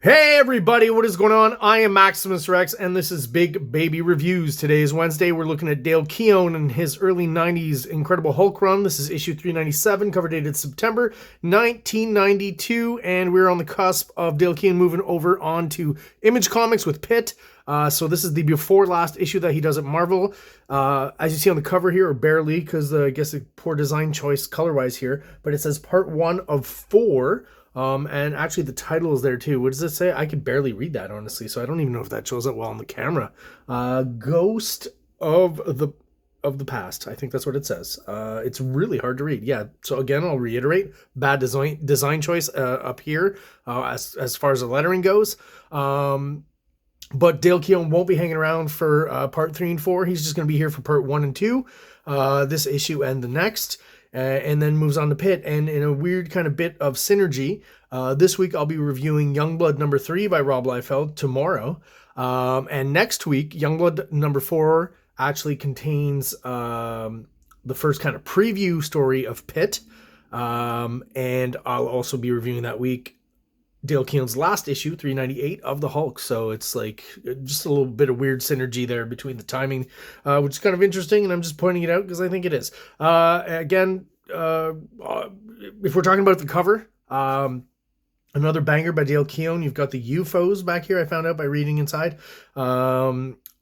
Hey everybody, what is going on? I am Maximus Rex and this is Big Baby Reviews. Today is Wednesday. We're looking at Dale Keown and his early 90s Incredible Hulk run. This is issue 397, cover dated September 1992, and we're on the cusp of Dale Keown moving over onto Image Comics with Pitt. So this is the before last issue that he does at Marvel. As you see on the cover here, or barely, because I guess a poor design choice color-wise here, but it says part 1 of 4. And actually the title is there too. What does it say? I could barely read that, honestly, so I don't even know if that shows up well on the camera. Ghost of the Past. I think that's what it says. It's really hard to read. Yeah, so again, I'll reiterate, bad design choice up here as far as the lettering goes. But Dale Keown won't be hanging around for part 3 and 4. He's just going to be here for part 1 and 2, this issue and the next. And then moves on to Pitt. And in a weird kind of bit of synergy, this week I'll be reviewing Youngblood number 3 by Rob Liefeld tomorrow. And next week, Youngblood number 4 actually contains the first kind of preview story of Pitt. And I'll also be reviewing that week Dale Keown's last issue, 398, of the Hulk. So it's like just a little bit of weird synergy there between the timing, which is kind of interesting, and I'm just pointing it out because I think it is. Again, if we're talking about the cover, another banger by Dale Keown. You've got the UFOs back here, I found out by reading inside.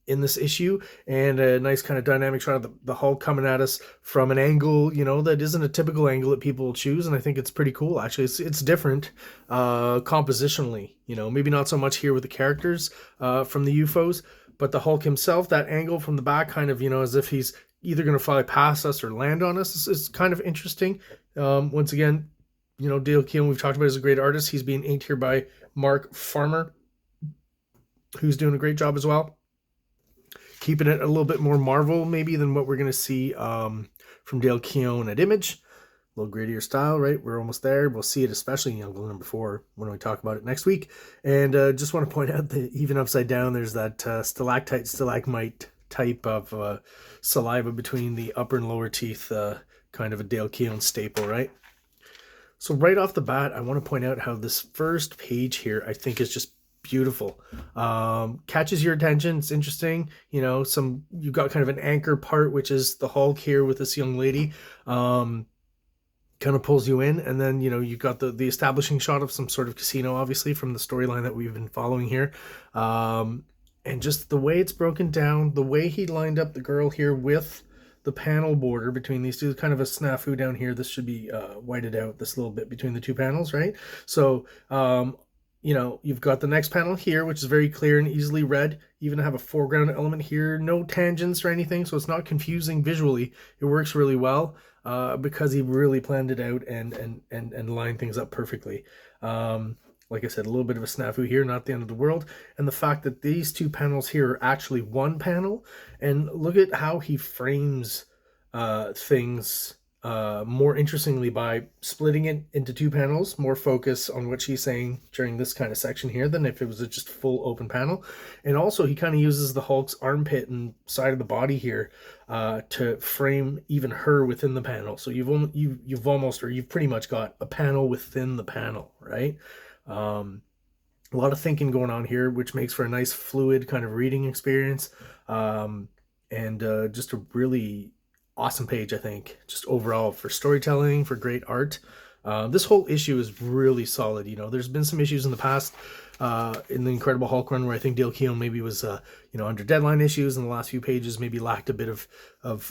In this issue, and a nice kind of dynamic shot of the Hulk coming at us from an angle, you know, that isn't a typical angle that people choose, and I think it's pretty cool. Actually, it's different compositionally, you know, maybe not so much here with the characters from the UFOs, but the Hulk himself, that angle from the back, kind of, you know, as if he's either going to fly past us or land on us, is kind of interesting. Once again, you know, Dale Keown, we've talked about, is a great artist. He's being inked here by Mark Farmer, who's doing a great job as well. Keeping it a little bit more Marvel maybe than what we're going to see from Dale Keown at Image. A little grittier style, right? We're almost there. We'll see it especially in Youngblood number 4 when we talk about it next week. And just want to point out that even upside down, there's that stalactite, stalagmite type of saliva between the upper and lower teeth, kind of a Dale Keown staple, right? So right off the bat, I want to point out how this first page here, I think, is just beautiful. Catches your attention. It's interesting. You know, you've got kind of an anchor part, which is the Hulk here with this young lady. Kind of pulls you in, and then, you know, you've got the establishing shot of some sort of casino, obviously, from the storyline that we've been following here. And just the way it's broken down, the way he lined up the girl here with the panel border between these two, kind of a snafu down here. This should be whited out this little bit between the two panels, right? So you know, you've got the next panel here, which is very clear and easily read. You even have a foreground element here, no tangents or anything, so it's not confusing visually. It works really well because he really planned it out and lined things up perfectly. Like I said, a little bit of a snafu here, not the end of the world. And the fact that these two panels here are actually one panel, and look at how he frames things more interestingly by splitting it into two panels, more focus on what she's saying during this kind of section here than if it was a just full open panel. And also he kind of uses the Hulk's armpit and side of the body here to frame even her within the panel. So you've pretty much got a panel within the panel, right? A lot of thinking going on here, which makes for a nice fluid kind of reading experience, and just a really awesome page, I think, just overall for storytelling, for great art. This whole issue is really solid. You know, there's been some issues in the past in the Incredible Hulk run where I think Dale Keown maybe was, you know, under deadline issues, and the last few pages maybe lacked a bit of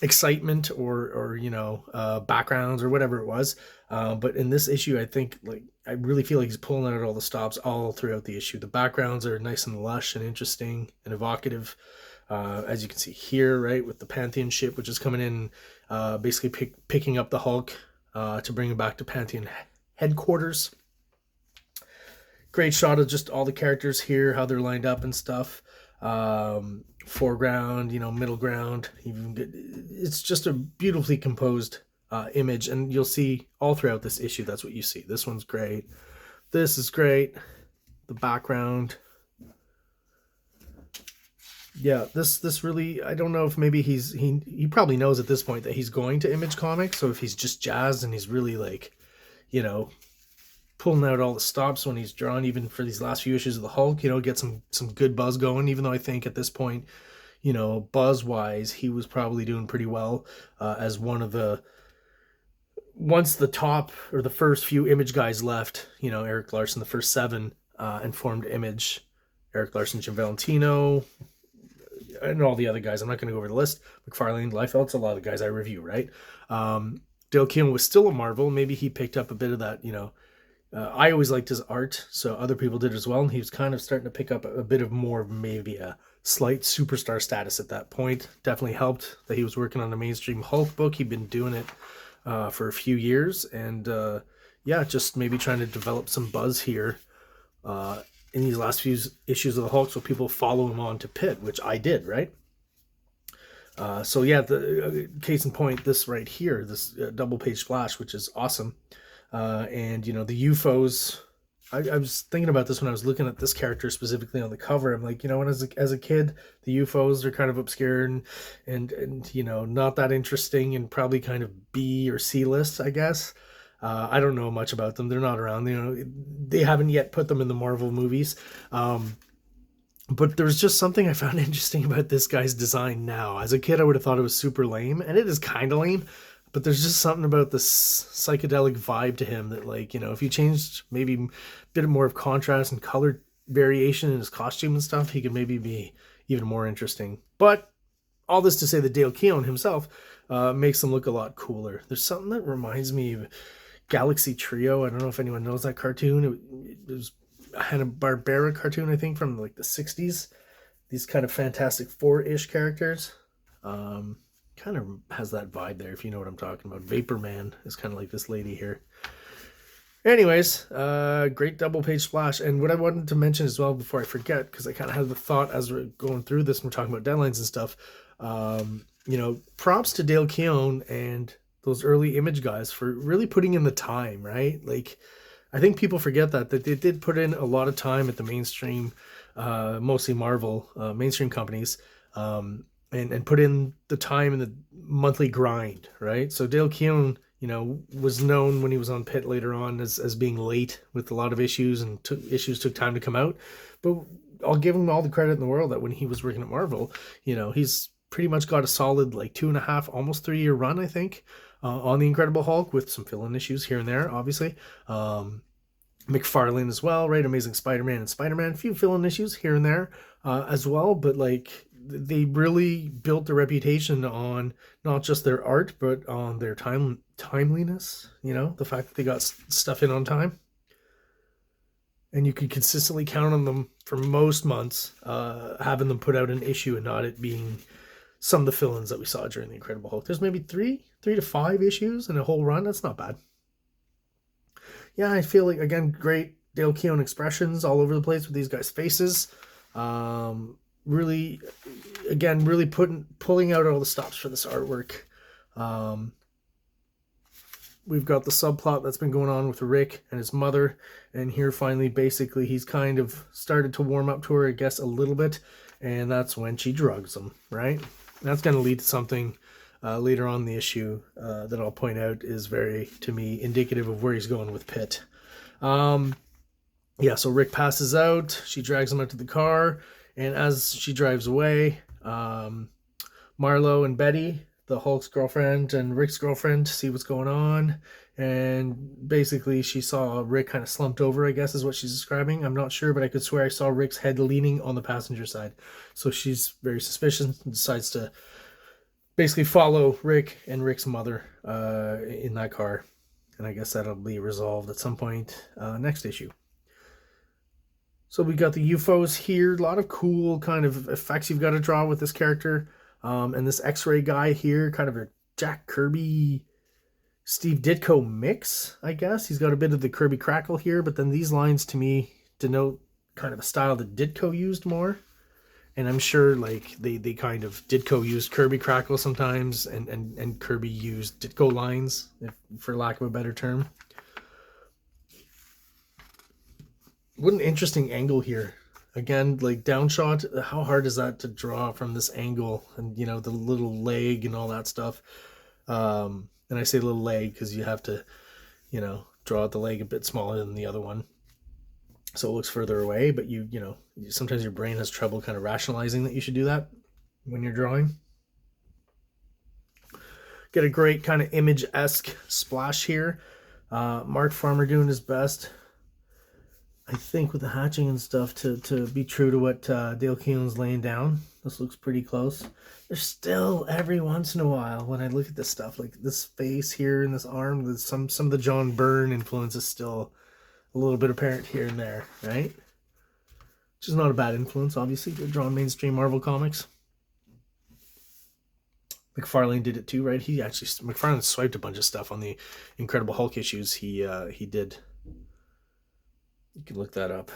excitement or you know, backgrounds or whatever it was. But in this issue, I think, like, I really feel like he's pulling out all the stops all throughout the issue. The backgrounds are nice and lush and interesting and evocative. As you can see here, right, with the Pantheon ship, which is coming in, basically picking up the Hulk to bring him back to Pantheon headquarters. Great shot of just all the characters here, how they're lined up and stuff. Foreground, you know, middle ground. It's just a beautifully composed image, and you'll see all throughout this issue that's what you see. This one's great. This is great. The background. Yeah, this really, I don't know if maybe he probably knows at this point that he's going to Image Comics, so if he's just jazzed and he's really, like, you know, pulling out all the stops when he's drawn, even for these last few issues of the Hulk, you know, get some good buzz going, even though I think at this point, you know, buzz wise, he was probably doing pretty well as one of the, once the top or the first few Image guys left, you know, Eric Larson, the first 7 and formed Image, Eric Larson, Jim Valentino, and all the other guys. I'm not going to go over the list. McFarlane, Liefeld's a lot of guys I review, right? Dale Keown was still a Marvel. Maybe he picked up a bit of that, you know. I always liked his art, so other people did as well. And he was kind of starting to pick up a bit of more of maybe a slight superstar status at that point. Definitely helped that he was working on a mainstream Hulk book. He'd been doing it for a few years. And yeah, just maybe trying to develop some buzz here in these last few issues of the Hulk so people follow him on to Pitt, which I did, right? So yeah, the case in point, this right here, this double page splash, which is awesome. And you know, the UFOs, I was thinking about this when I was looking at this character specifically on the cover. I'm like, you know, when as a kid, the UFOs are kind of obscure and you know, not that interesting and probably kind of B or C list, I guess. I don't know much about them. They're not around. You know, they haven't yet put them in the Marvel movies. But there's just something I found interesting about this guy's design now. As a kid, I would have thought it was super lame, and it is kind of lame. But there's just something about this psychedelic vibe to him that, like, you know, if you changed maybe a bit more of contrast and color variation in his costume and stuff, he could maybe be even more interesting. But all this to say that Dale Keown himself makes him look a lot cooler. There's something that reminds me of Galaxy Trio. I don't know if anyone knows that cartoon. It was a Hanna-Barbera cartoon, I think, from like the 60s. These kind of Fantastic Four-ish characters. Kind of has that vibe there, if you know what I'm talking about. Vapor Man is kind of like this lady here. Anyways, great double page splash. And what I wanted to mention as well before I forget, because I kind of had the thought as we're going through this and we're talking about deadlines and stuff, you know, props to Dale Keown and those early Image guys for really putting in the time, right? Like, I think people forget that they did put in a lot of time at the mainstream, mostly Marvel, mainstream companies, and put in the time in the monthly grind, right? So Dale Keown, you know, was known when he was on Pitt later on as being late with a lot of issues, and issues took time to come out. But I'll give him all the credit in the world that when he was working at Marvel, you know, he's pretty much got a solid like 2.5, almost 3-year run, I think, on the Incredible Hulk, with some fill-in issues here and there, obviously. McFarlane as well, right? Amazing Spider-Man and Spider-Man, a few fill-in issues here and there as well, but like, they really built a reputation on not just their art, but on their timeliness, you know, the fact that they got stuff in on time. And you could consistently count on them for most months, having them put out an issue and not it being some of the fill-ins that we saw during the Incredible Hulk. There's maybe 3 to 5 issues in a whole run. That's not bad. Yeah, I feel like, again, great Dale Keown expressions all over the place with these guys' faces. Really, again, really pulling out all the stops for this artwork. We've got the subplot that's been going on with Rick and his mother, and here finally, basically, he's kind of started to warm up to her, I guess, a little bit, and that's when she drugs him, right? And that's going to lead to something later on in the issue that I'll point out is very, to me, indicative of where he's going with Pitt. Yeah, so Rick passes out, she drags him out to the car, and as she drives away, Marlo and Betty, the Hulk's girlfriend and Rick's girlfriend, see what's going on. And basically she saw Rick kind of slumped over, I guess is what she's describing. I'm not sure, but I could swear I saw Rick's head leaning on the passenger side. So she's very suspicious and decides to basically follow Rick and Rick's mother in that car. And I guess that'll be resolved at some point next issue. So we got the UFOs here. A lot of cool kind of effects you've got to draw with this character. And this X-ray guy here, kind of a Jack Kirby, Steve Ditko mix, I guess. He's got a bit of the Kirby crackle here, but then these lines to me denote kind of a style that Ditko used more. And I'm sure like they kind of, Ditko used Kirby crackle sometimes, and Kirby used Ditko lines, for lack of a better term. What an interesting angle here. Again, like down shot, how hard is that to draw from this angle? And, you know, the little leg and all that stuff. And I say little leg because you have to, you know, draw out the leg a bit smaller than the other one, so it looks further away, but you know, sometimes your brain has trouble kind of rationalizing that you should do that when you're drawing. Get a great kind of image-esque splash here. Mark Farmer doing his best, I think, with the hatching and stuff to be true to what Dale Keown's laying down. This looks pretty close. There's still, every once in a while, when I look at this stuff, like this face here and this arm, there's some of the John Byrne influence is still a little bit apparent here and there, right? Which is not a bad influence, obviously. They're drawing mainstream Marvel comics. McFarlane did it too, right? He actually, McFarlane swiped a bunch of stuff on the Incredible Hulk issues he did. You can look that up.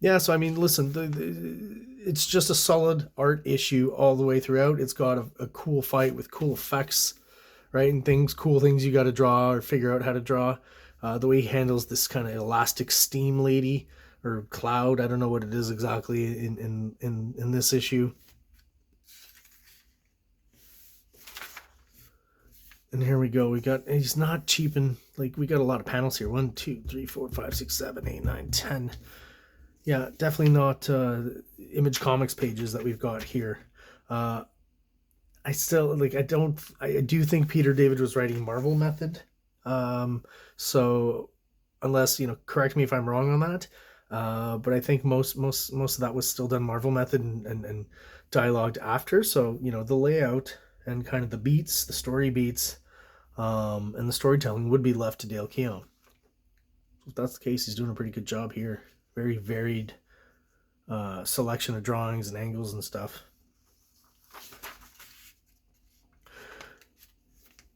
Yeah, so I mean, listen, it's just a solid art issue all the way throughout. It's got a cool fight with cool effects, right? And cool things you got to draw or figure out how to draw. The way he handles this kind of elastic steam lady or cloud, I don't know what it is exactly in this issue. And here we go. He's not cheaping. Like, we got a lot of panels here. 1, 2, 3, 4, 5, 6, 7, 8, 9, 10. Yeah, definitely not Image Comics pages that we've got here. I still, like, I do think Peter David was writing Marvel Method. So, unless, you know, correct me if I'm wrong on that. But I think most of that was still done Marvel Method and dialogued after. So, you know, the layout and kind of the beats, the story beats, and the storytelling would be left to Dale Keown. If that's the case, he's doing a pretty good job here. Very varied selection of drawings and angles and stuff.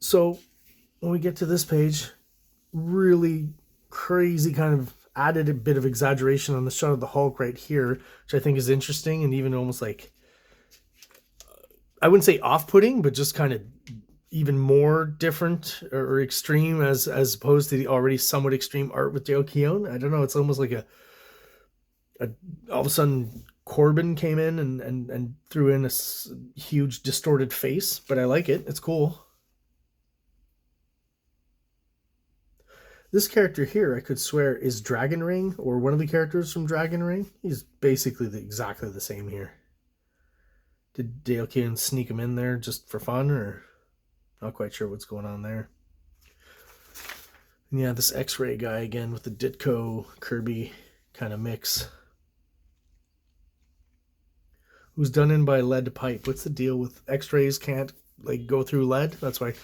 So when we get to this page, really crazy kind of added a bit of exaggeration on the shot of the Hulk right here, which I think is interesting and even almost like, I wouldn't say off-putting, but just kind of even more different or extreme as opposed to the already somewhat extreme art with Dale Keown. I don't know. It's almost like all of a sudden Corbin came in and threw in a huge distorted face, but I like it. It's cool. This character here, I could swear, is Dragon Ring or one of the characters from Dragon Ring. He's basically exactly the same here. Did Dale Keown sneak him in there just for fun, or not quite sure what's going on there? And yeah, this X-Ray guy again with the Ditko Kirby kind of mix. Who's done in by lead pipe? What's the deal with X-rays can't like go through lead? That's why,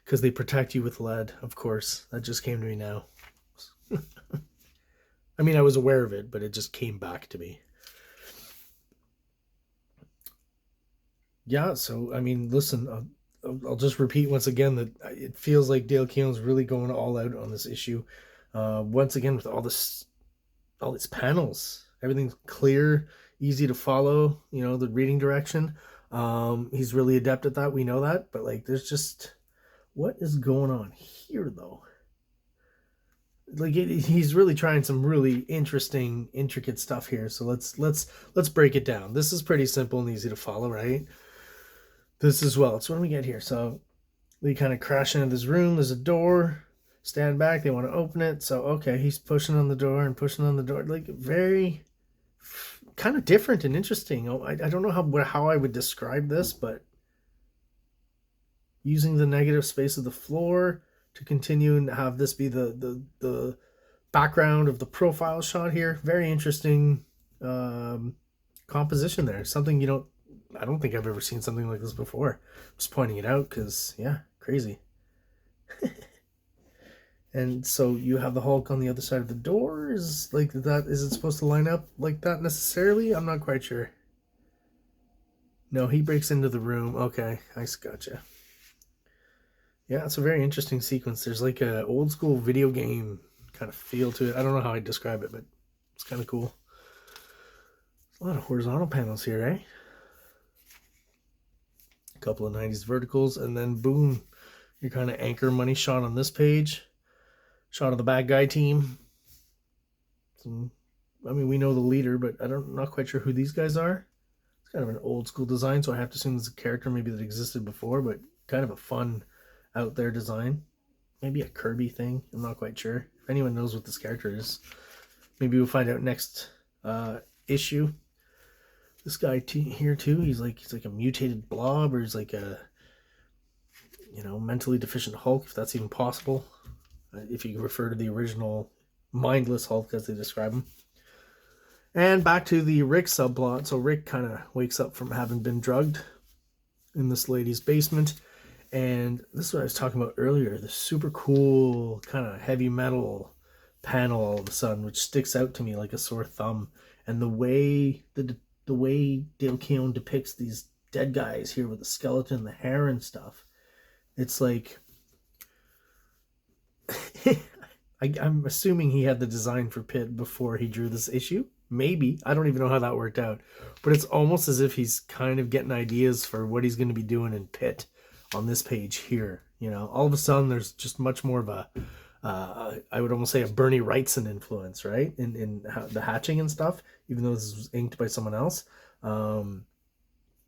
because they protect you with lead, of course. That just came to me now. I mean, I was aware of it, but it just came back to me. Yeah, so, I mean, listen, I'll just repeat once again that it feels like Dale Keown's really going all out on this issue. Once again, with all these panels, everything's clear, easy to follow, you know, the reading direction. He's really adept at that, we know that, but like, there's just, what is going on here, though? Like, he's really trying some really interesting, intricate stuff here. So let's break it down. This is pretty simple and easy to follow, right? This as well. So when we get here, so we kind of crash into this room. There's a door. Stand back. They want to open it. So okay, he's pushing on the door and pushing on the door. Like, very kind of different and interesting. I don't know how I would describe this, but using the negative space of the floor to continue and have this be the background of the profile shot here. Very interesting composition there. Something I don't think I've ever seen something like this before. I'm just pointing it out because, yeah, crazy. And so you have the Hulk on the other side of the door. Is it supposed to line up like that necessarily? I'm not quite sure. No, he breaks into the room. Okay, I gotcha. Yeah, it's a very interesting sequence. There's like a old school video game kind of feel to it. I don't know how I'd describe it, but it's kind of cool. There's a lot of horizontal panels here, eh? A couple of 90s verticals, and then boom, your kind of anchor money shot on this page. Shot of the bad guy team. I mean, we know the leader, but I'm not quite sure who these guys are. It's kind of an old school design, so I have to assume it's a character maybe that existed before, but kind of a fun out there design. Maybe a Kirby thing. I'm not quite sure. If anyone knows what this character is, maybe we'll find out next issue. This guy here too. He's like a mutated blob, or he's like a mentally deficient Hulk, if that's even possible. If you refer to the original mindless Hulk as they describe him. And back to the Rick subplot. So Rick kind of wakes up from having been drugged in this lady's basement. And this is what I was talking about earlier. The super cool kind of heavy metal panel all of a sudden, which sticks out to me like a sore thumb. And the way the way DALE KEOWN depicts these dead guys here with the skeleton, the hair and stuff. It's like... I'm assuming he had the design for Pitt before he drew this issue. Maybe. I don't even know how that worked out. But it's almost as if he's kind of getting ideas for what he's going to be doing in Pitt on this page here. All of a sudden there's just much more of a, I would almost say a Bernie Wrightson influence, right? In the hatching and stuff, even though this was inked by someone else.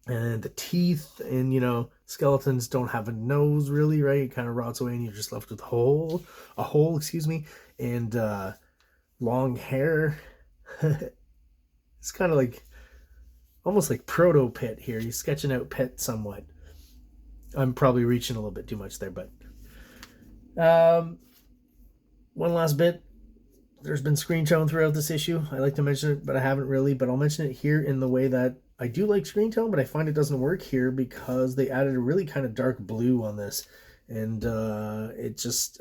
And the teeth and, skeletons don't have a nose really, right? It kind of rots away and you're just left with a hole, and long hair. It's kind of like, almost like proto-Pitt here. He's sketching out Pitt somewhat. I'm probably reaching a little bit too much there, but one last bit. There's been screen tone throughout this issue. I like to mention it, but I haven't really. But I'll mention it here in the way that I do like screen tone, but I find it doesn't work here because they added a really kind of dark blue on this. And it just,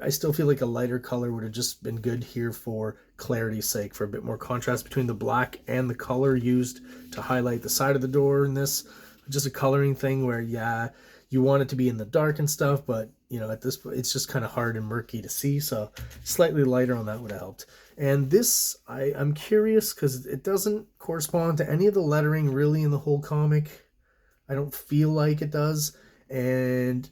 I still feel like a lighter color would have just been good here for clarity's sake, for a bit more contrast between the black and the color used to highlight the side of the door in this. Just a coloring thing where, yeah, you want it to be in the dark and stuff, but, at this point, it's just kind of hard and murky to see, so slightly lighter on that would have helped. And this, I'm curious, because it doesn't correspond to any of the lettering really in the whole comic. I don't feel like it does. And,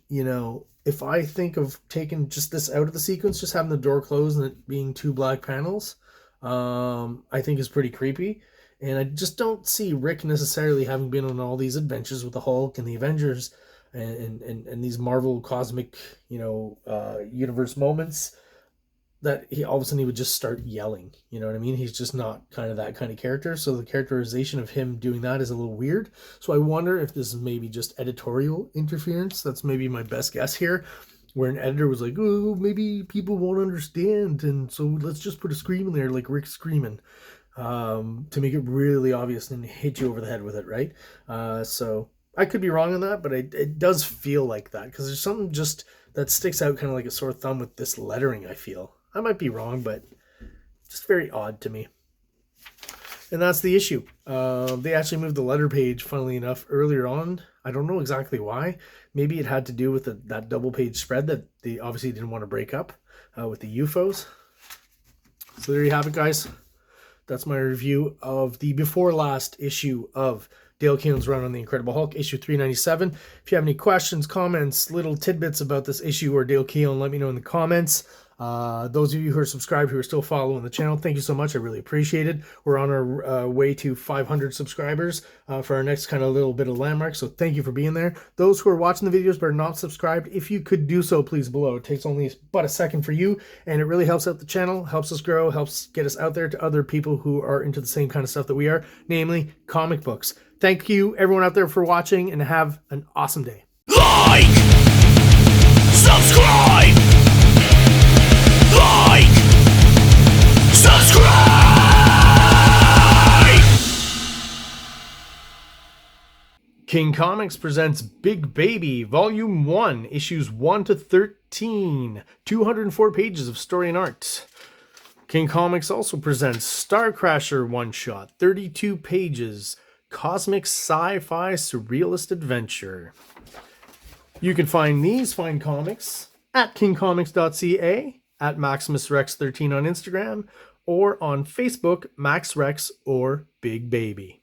if I think of taking just this out of the sequence, just having the door closed and it being two black panels, I think is pretty creepy. And I just don't see Rick necessarily having been on all these adventures with the Hulk and the Avengers and these Marvel cosmic, universe moments, that he all of a sudden he would just start yelling. You know what I mean? He's just not kind of that kind of character. So the characterization of him doing that is a little weird. So I wonder if this is maybe just editorial interference. That's maybe my best guess here, where an editor was like, oh, maybe people won't understand, and so let's just put a scream in there, like Rick screaming, to make it really obvious and hit you over the head with it, right? So I could be wrong on that, but it does feel like that, because there's something just that sticks out kind of like a sore thumb with this lettering, I feel. I might be wrong, but just very odd to me. And that's the issue. They actually moved the letter page, funnily enough, earlier on. I don't know exactly why. Maybe it had to do with that double page spread that they obviously didn't want to break up with the UFOs. So there you have it, guys. That's my review of the before last issue of DALE KEOWN's run on the Incredible Hulk, issue 397. If you have any questions, comments, little tidbits about this issue or DALE KEOWN, let me know in the comments. Those of you who are subscribed, who are still following the channel, thank you so much. I really appreciate it. We're on our way to 500 subscribers for our next kind of little bit of landmark. So thank you for being there. Those who are watching the videos but are not subscribed, if you could do so, please below. It takes only but a second for you, and it really helps out the channel, helps us grow, helps get us out there to other people who are into the same kind of stuff that we are, namely comic books. Thank you, everyone out there, for watching, and have an awesome day. Like! Subscribe! Like! Subscribe! King Comics presents Big Baby, Volume 1, Issues 1 to 13, 204 pages of story and art. King Comics also presents Star Crasher one-shot, 32 pages, cosmic sci-fi surrealist adventure. You can find these fine comics at kingcomics.ca, at MaximusRex13 on Instagram, or on Facebook, MaxRex or Big Baby.